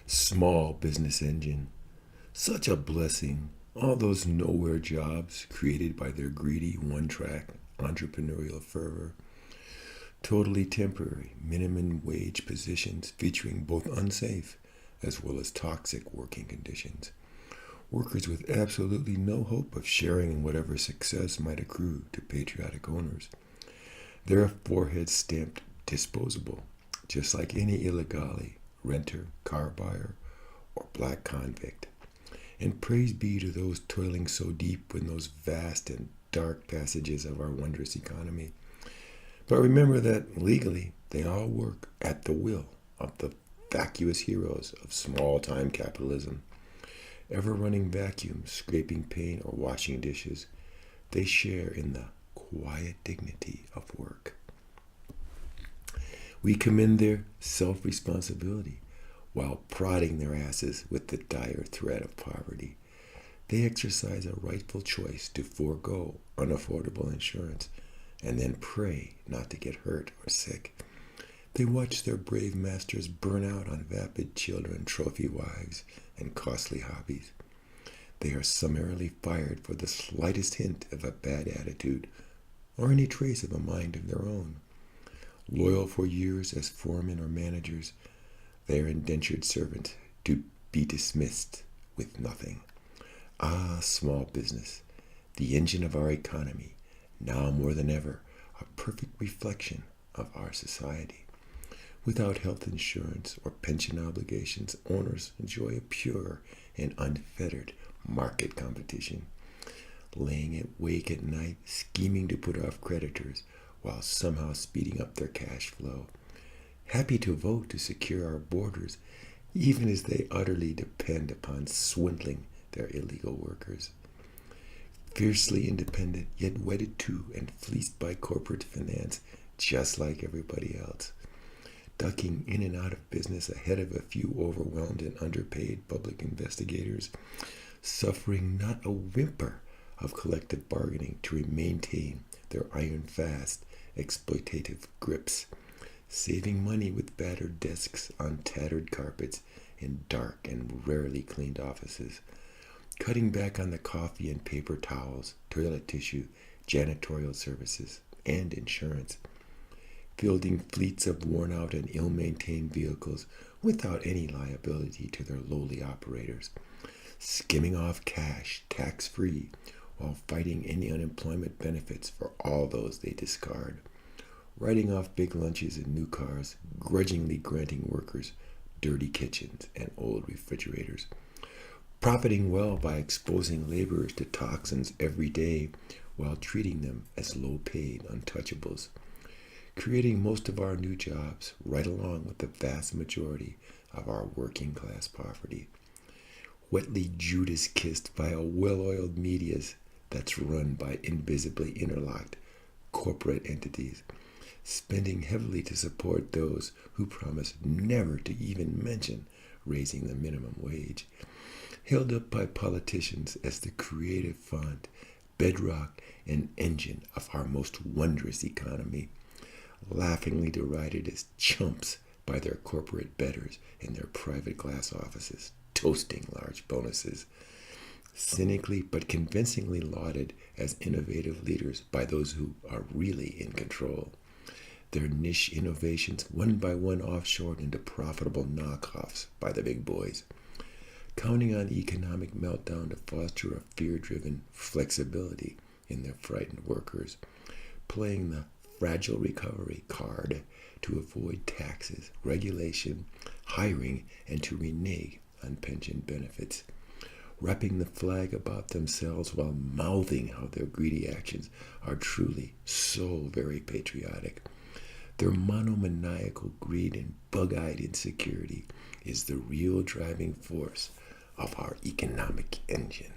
Small business engine. Such a blessing. All those nowhere jobs created by their greedy one-track entrepreneurial fervor. Totally temporary minimum wage positions featuring both unsafe as well as toxic working conditions. Workers with absolutely no hope of sharing in whatever success might accrue to patriotic owners. Their foreheads stamped disposable, just like any illegale, renter, car buyer, or black convict. And praise be to those toiling so deep in those vast and dark passages of our wondrous economy. But remember that legally, they all work at the will of the vacuous heroes of small-time capitalism. Ever running vacuums, scraping paint, or washing dishes, they share in the quiet dignity of work. We commend their self-responsibility while prodding their asses with the dire threat of poverty. They exercise a rightful choice to forego unaffordable insurance and then pray not to get hurt or sick. They watch their brave masters burn out on vapid children, trophy wives, and costly hobbies. They are summarily fired for the slightest hint of a bad attitude or any trace of a mind of their own. Loyal for years as foremen or managers, they are indentured servants to be dismissed with nothing. Ah, small business, the engine of our economy, now more than ever, a perfect reflection of our society. Without health insurance or pension obligations, owners enjoy a pure and unfettered market competition, laying awake at night, scheming to put off creditors while somehow speeding up their cash flow. Happy to vote to secure our borders, even as they utterly depend upon swindling their illegal workers. Fiercely independent, yet wedded to and fleeced by corporate finance, just like everybody else. Ducking in and out of business ahead of a few overwhelmed and underpaid public investigators, suffering not a whimper of collective bargaining to maintain their iron-fast, exploitative grips, saving money with battered desks on tattered carpets in dark and rarely cleaned offices, cutting back on the coffee and paper towels, toilet tissue, janitorial services, and insurance, fielding fleets of worn-out and ill-maintained vehicles without any liability to their lowly operators, skimming off cash tax-free while fighting any unemployment benefits for all those they discard, writing off big lunches and new cars, grudgingly granting workers dirty kitchens and old refrigerators, profiting well by exposing laborers to toxins every day while treating them as low-paid untouchables, creating most of our new jobs right along with the vast majority of our working-class poverty, wetly Judas-kissed by a well-oiled media that's run by invisibly interlocked corporate entities, spending heavily to support those who promise never to even mention raising the minimum wage, held up by politicians as the creative font, bedrock, and engine of our most wondrous economy, laughingly derided as chumps by their corporate betters in their private glass offices, toasting large bonuses, cynically but convincingly lauded as innovative leaders by those who are really in control, their niche innovations one by one offshored into profitable knockoffs by the big boys, counting on economic meltdown to foster a fear-driven flexibility in their frightened workers, playing the fragile recovery card to avoid taxes, regulation, hiring, and to renege on pension benefits, wrapping the flag about themselves while mouthing how their greedy actions are truly so very patriotic. Their monomaniacal greed and bug-eyed insecurity is the real driving force of our economic engine.